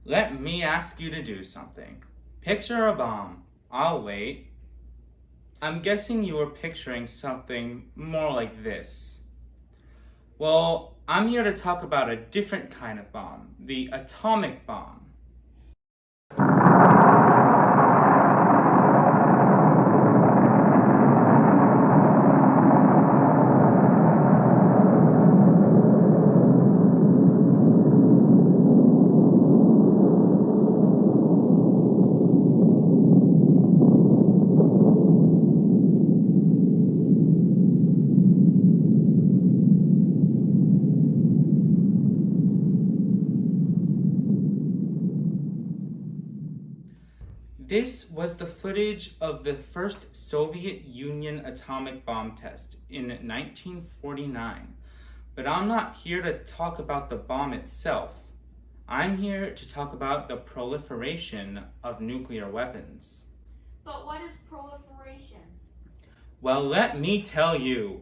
Let me ask you to do something. Picture a bomb. I'll wait. I'm guessing you were picturing something more like this. Well, I'm here to talk about a different kind of bomb, the atomic bomb. This was the footage of the first Soviet Union atomic bomb test in 1949. But I'm not here to talk about the bomb itself. I'm here to talk about the proliferation of nuclear weapons. But what is proliferation? Well, let me tell you.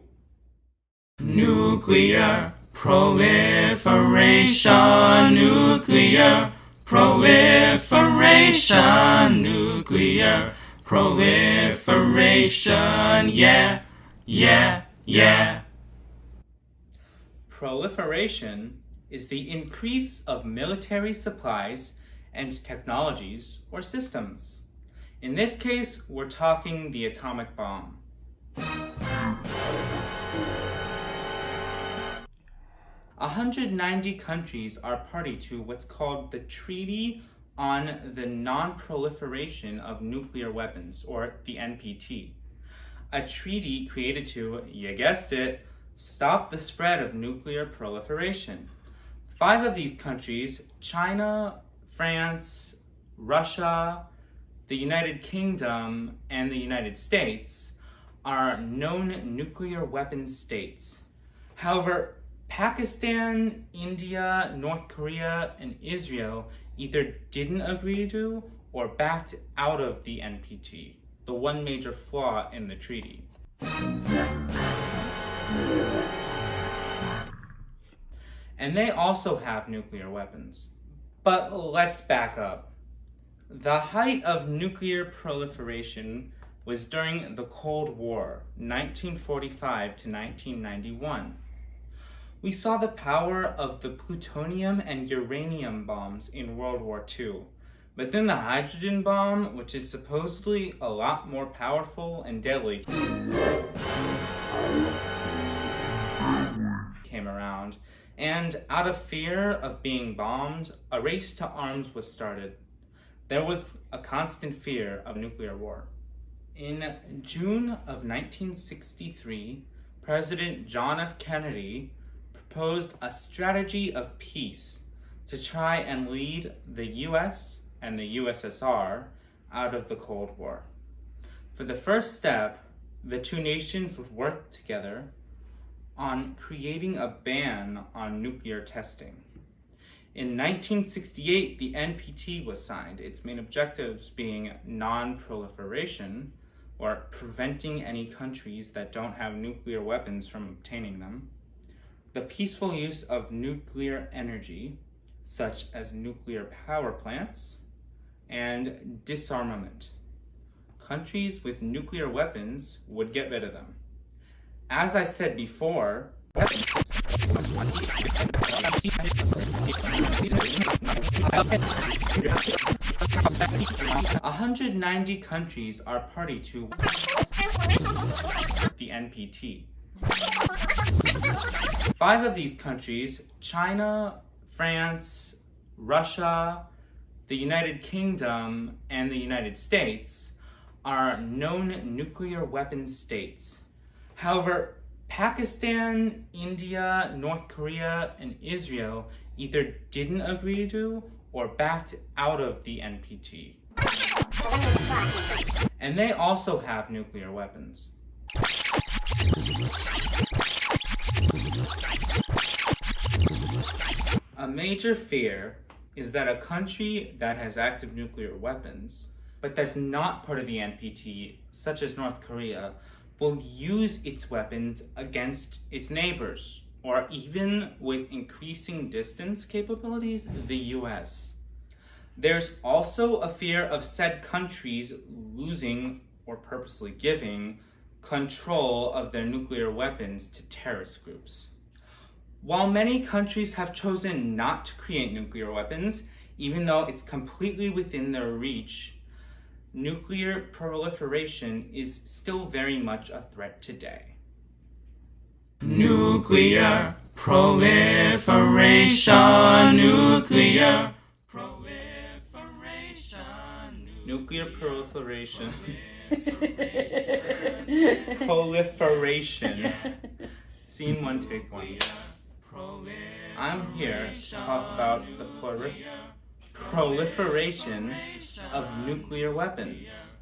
Nuclear proliferation, nuclear proliferation, nuclear proliferation, yeah, yeah, yeah. Proliferation is the increase of military supplies and technologies or systems. In this case, we're talking the atomic bomb. 190 countries are party to what's called the Treaty on the Non-Proliferation of Nuclear Weapons, or the NPT. A treaty created to, you guessed it, stop the spread of nuclear proliferation. 5 of these countries, China, France, Russia, the United Kingdom, and the United States, are known nuclear weapons states. However, Pakistan, India, North Korea, and Israel either didn't agree to or backed out of the NPT, the one major flaw in the treaty. And they also have nuclear weapons. But let's back up. The height of nuclear proliferation was during the Cold War, 1945 to 1991. We saw the power of the plutonium and uranium bombs in World War II. But then the hydrogen bomb, which is supposedly a lot more powerful and deadly, came around. And out of fear of being bombed, a race to arms was started. There was a constant fear of nuclear war. In June of 1963, President John F. Kennedy proposed a strategy of peace to try and lead the US and the USSR out of the Cold War. For the first step, the two nations would work together on creating a ban on nuclear testing. In 1968, the NPT was signed, its main objectives being non-proliferation, or preventing any countries that don't have nuclear weapons from obtaining them, the peaceful use of nuclear energy, such as nuclear power plants, and disarmament. Countries with nuclear weapons would get rid of them. As I said before, 190 countries are party to the NPT. 5 of these countries, China, France, Russia, the United Kingdom, and the United States, are known nuclear weapons states. However, Pakistan, India, North Korea, and Israel either didn't agree to or backed out of the NPT. And they also have nuclear weapons. A major fear is that a country that has active nuclear weapons, but that's not part of the NPT, such as North Korea, will use its weapons against its neighbors, or even with increasing distance capabilities, the US. There's also a fear of said countries losing or purposely giving control of their nuclear weapons to terrorist groups. While many countries have chosen not to create nuclear weapons, even though it's completely within their reach, nuclear proliferation is still very much a threat today. Nuclear proliferation. Nuclear proliferation. Nuclear proliferation. Proliferation. Scene 1, take 1. I'm here to talk about the proliferation of nuclear weapons.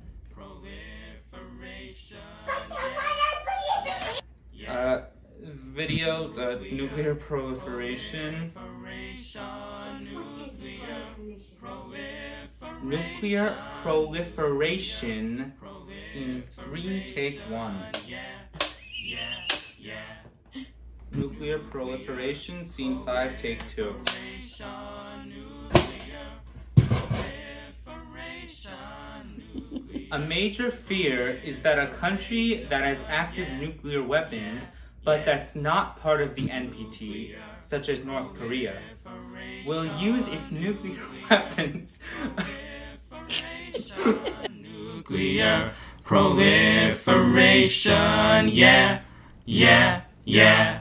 Video, the nuclear proliferation. Nuclear proliferation. Scene 3, take 1. Nuclear proliferation. Scene 5, take 2. A major fear is that a country that has active nuclear weapons, but that's not part of the NPT, such as North Korea, will use its nuclear weapons. Nuclear proliferation. Yeah, yeah, yeah.